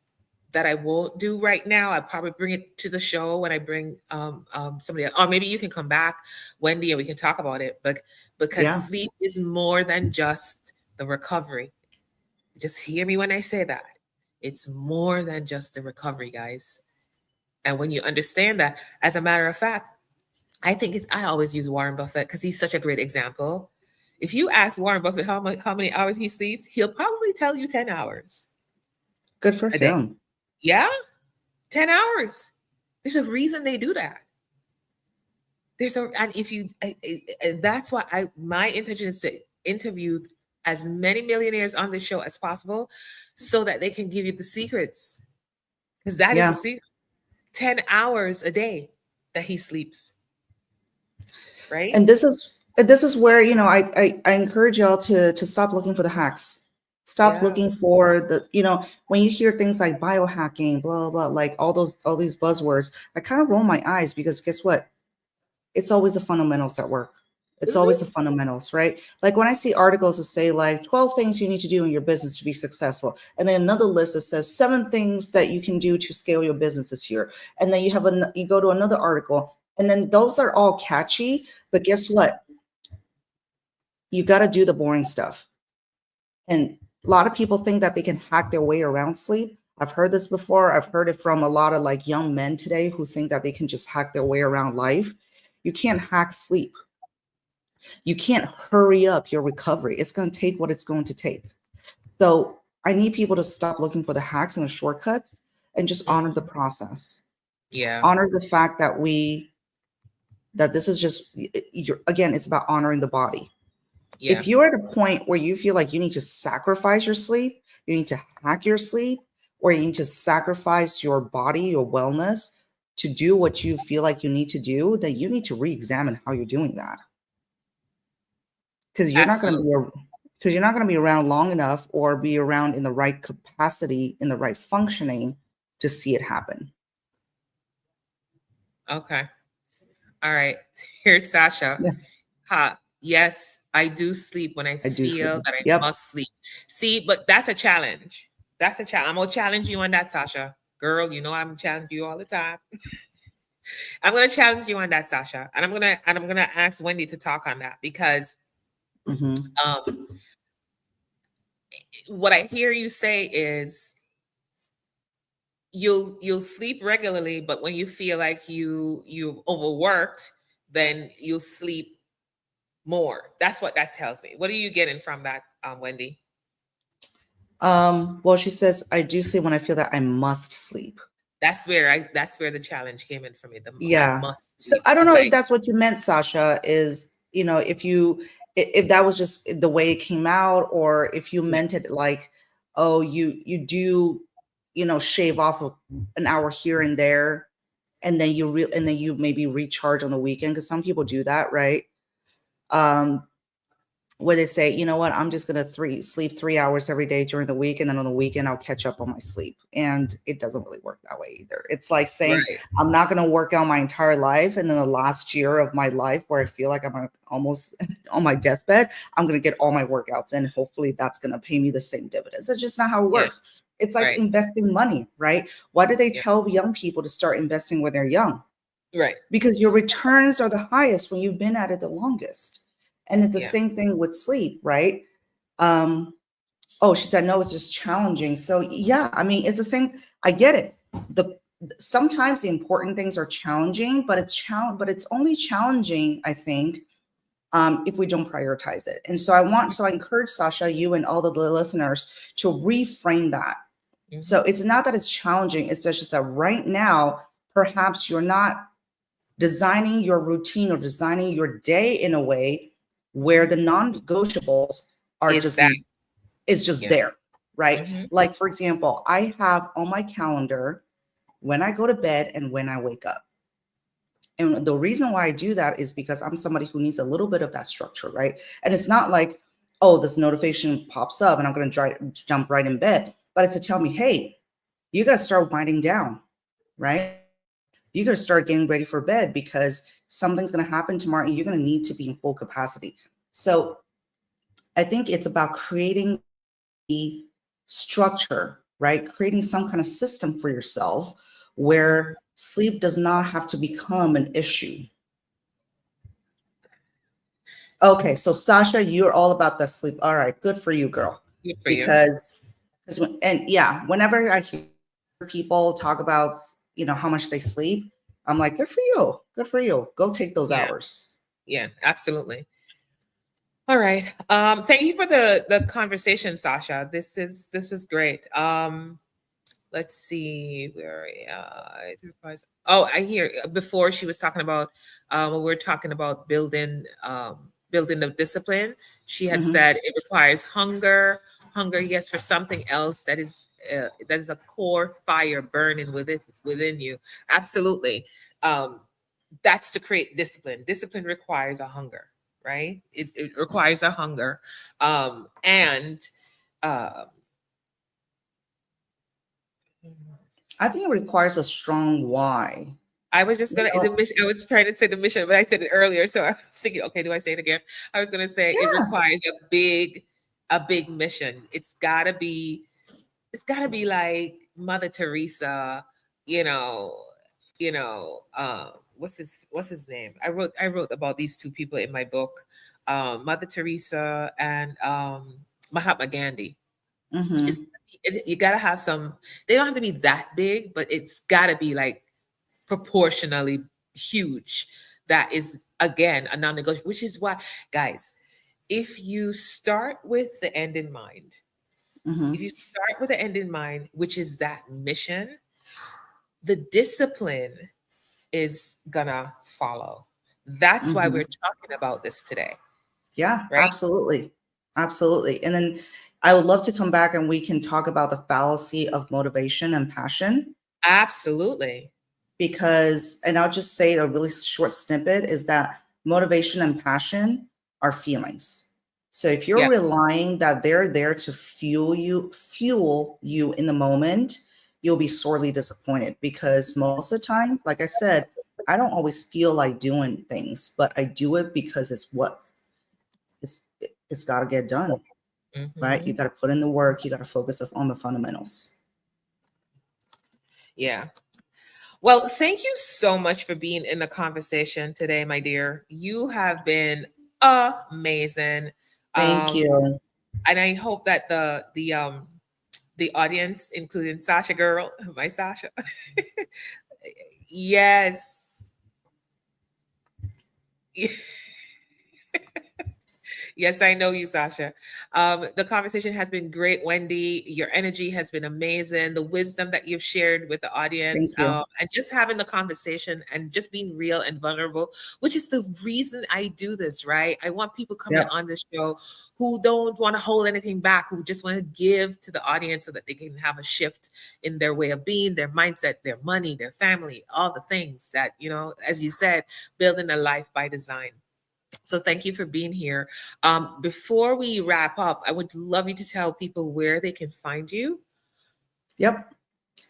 that I won't do right now. I'll probably bring it to the show when I bring somebody else. Or maybe you can come back, Wendy, and we can talk about it. But because Yeah. sleep is more than just the recovery. Just hear me when I say that. It's more than just the recovery, guys. And when you understand that, as a matter of fact, I always use Warren Buffett because he's such a great example. If you ask Warren Buffett how many hours he sleeps, he'll probably tell you 10 hours Good for a day. him. Yeah, 10 hours. There's a reason they do that. And if you, and that's why my intention is to interview as many millionaires on the show as possible so that they can give you the secrets. Because that is a Yeah. secret. 10 hours a day that he sleeps, right? And this is where, I encourage y'all to stop looking for the hacks. Stop Yeah. looking for when you hear things like biohacking, blah, blah, like all these buzzwords, I kind of roll my eyes because guess what? It's always the fundamentals that work. It's always the Mhm. fundamentals, right? Like when I see articles that say like 12 things you need to do in your business to be successful, and then another list that says 7 things that you can do to scale your business this year, and then you go to another article, and then those are all catchy, but guess what? You got to do the boring stuff. And a lot of people think that they can hack their way around sleep. I've heard this before. I've heard it from a lot of like young men today who think that they can just hack their way around life. You can't hack sleep. You can't hurry up your recovery. It's going to take what it's going to take. So I need people to stop looking for the hacks and the shortcuts and just honor the Mhm. process. Yeah. Honor the fact that this is just, again, it's about honoring the body. Yeah. If you're at a point where you feel like you need to sacrifice your sleep, you need to hack your sleep, or you need to sacrifice your body, your wellness to do what you feel like you need to do, then you need to re-examine how you're doing that. Because you're not going to Absolutely. be because you're not going to be around long enough or be around in the right capacity, in the right functioning to see it happen. Okay. All right. Here's Sasha. Yeah, Yes, I do sleep when I I do sleep. feel that I Yep. must sleep. See, but that's a challenge. That's a challenge. I'm gonna challenge you on that, Sasha. Girl, you know I'm challenging you all the time. I'm gonna challenge you on that, Sasha. And I'm gonna ask Wendy to talk on that because Hmm. um what I hear you say is you'll sleep regularly, but when you feel like you've overworked, then you'll sleep more. That's what that tells me. What are you getting from that, Wendy? Well, she says, I do sleep when I feel that I must sleep. That's where the challenge came in for me. I Yeah. must So sleep. I don't It's know if like, that's what you meant, Sasha, is, if that was just the way it came out, or if you yeah, meant it like, oh, you do, shave off an hour here and there, and then and then you maybe recharge on the weekend, because some people do that, right? Um, where they say, you know what, I'm just gonna sleep 3 hours every day during the week, and then on the weekend I'll catch up on my sleep. And it doesn't really work that way either. It's like saying right. I'm not gonna work out my entire life, and then the last year of my life where I feel like I'm almost on my deathbed, I'm gonna get all my workouts, and hopefully that's gonna pay me the same dividends. That's just not how it Yeah, works. It's like right. investing money, right? Why do they Yeah, tell young people to start investing when they're young? right. Because your returns are the highest when you've been at it the longest. And it's the Yeah. same thing with sleep, right? Um, oh, she said, no, it's just challenging. So yeah, I mean, it's the same. I get it. The Sometimes the important things are challenging, but but it's only challenging, I think, if we don't prioritize it. And so I encourage Sasha, you and all the listeners to reframe that. So Hmm. it's not that it's challenging, it's just that right now, perhaps you're not designing your routine or designing your day in a way where Hmm. the non-negotiables are Is just that? it's just Yeah. there, right? Hmm. Like for example, I have on my calendar when I go to bed and when I wake up. And the reason why I do that is because I'm somebody who needs a little bit of that structure, right? And it's not like, oh, this notification pops up and I'm going to jump right in bed, but it's to tell me, hey, you got to start winding down, right? You got to start getting ready for bed because something's going to happen tomorrow and you're going to need to be in full capacity. So I think it's about creating a structure, right? Creating some kind of system for yourself Hmm. where sleep does not have to become an issue. Okay, so Sasha, you're all about that sleep. All right, good for you, girl. Good for you. Because and yeah, whenever I hear people talk about how much they sleep, I'm like, good for you, good for you. Go take those Yeah. hours. Yeah. Absolutely. All right. Thank you for the conversation, Sasha. This is great. Let's see where it requires. Oh, I hear before she was talking about when we were talking about building the discipline. She had Hmm. said it requires hunger, yes, for something else that is a core fire burning within you. Absolutely. um that's to create discipline. Discipline requires a hunger, right? It requires a hunger. And uh, I think it requires a strong why. I was just You gonna the know, mission. I was trying to say the mission, but I said it earlier, so I was thinking, okay, do I say it again? I was gonna say it yeah. requires a big mission. It's gotta be like Mother Teresa, you know, what's his name? I wrote about these two people in my book, Mother Teresa and Mahatma Gandhi. It's Mm-hmm. you gotta have some. They don't have to be that big, but it's gotta be like proportionally huge. That is again a non-negotiable. Which is why, guys, if you start with the end in mind, if Mm-hmm. you start with the end in mind, which is that mission, the discipline is gonna follow. That's why Mm-hmm. we're talking about this today, Yeah, right? absolutely. Absolutely. And then I would love to come back and we can talk about the fallacy of motivation and passion Absolutely. because, and I'll just say a really short snippet is that motivation and passion are feelings. So if you're Yeah. relying that they're there to fuel you in the moment, you'll be sorely disappointed because most of the time, like I said, I don't always feel like doing things, but I do it because it's it's got to get done, right? You Hmm. got to put in the work, you got to focus on the fundamentals. Yeah. Well, thank you so much for being in the conversation today, my dear. You have been amazing. Thank Um, you. and I hope that the audience, including Sasha girl, my Sasha. Yes. Yes, I know you, Sasha. The conversation has been great, Wendy. Your energy has been amazing. The wisdom that you've shared with the audience, Thank you. and just having the conversation and just being real and vulnerable, which is the reason I do this, right? I want people coming Yep. on this show who don't want to hold anything back, who just want to give to the audience so that they can have a shift in their way of being, their mindset, their money, their family, all the things that, as you said, building a life by design. So thank you for being here. Before we wrap up, I would love you to tell people where they can find you. Yep.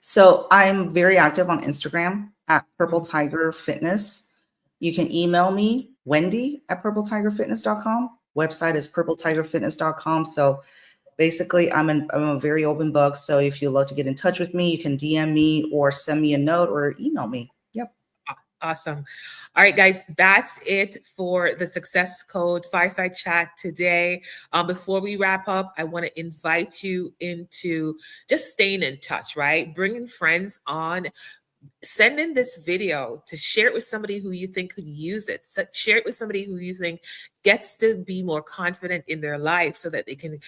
So I'm very active on Instagram at Purple Mhm. Tiger Fitness. You can email me, Wendy at purpletigerfitness.com. Website is purpletigerfitness.com. So basically, I'm a very open book. So if you love to get in touch with me, you can DM me or send me a note or email me. Yep. Awesome. All right, guys, that's it for the Success Code Fireside Chat today. Before we wrap up, I want to invite you into just staying in touch, right? Bringing friends on, send in this video to share it with somebody who you think could use it. Share it with somebody who you think gets to be more confident in their life so that they can,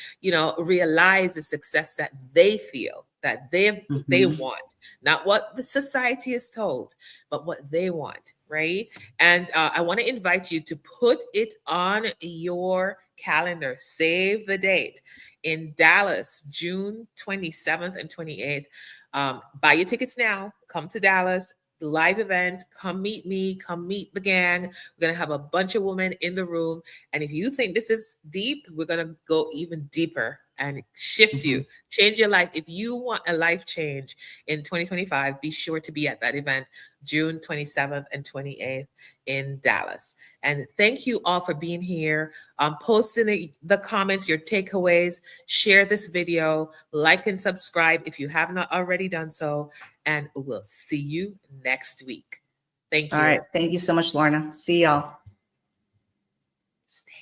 realize the success that they feel that they Mhm. want, not what the society is told, but what they want, right? And I want to invite you to put it on your calendar. Save the date in Dallas, June 27th and 28th. Buy your tickets now. Come to Dallas, the live event. Come meet me. Come meet the gang. We're going to have a bunch of women in the room. And if you think this is deep, we're going to go even deeper and shift you, Mhm. change your life. If you want a life change in 2025, be sure to be at that event, June 27th and 28th in Dallas. And thank you all for being here. Post in the comments your takeaways, share this video, like and subscribe if you have not already done so, and we'll see you next week. Thank All right. you. Thank you so much, Lorna. See y'all. Stay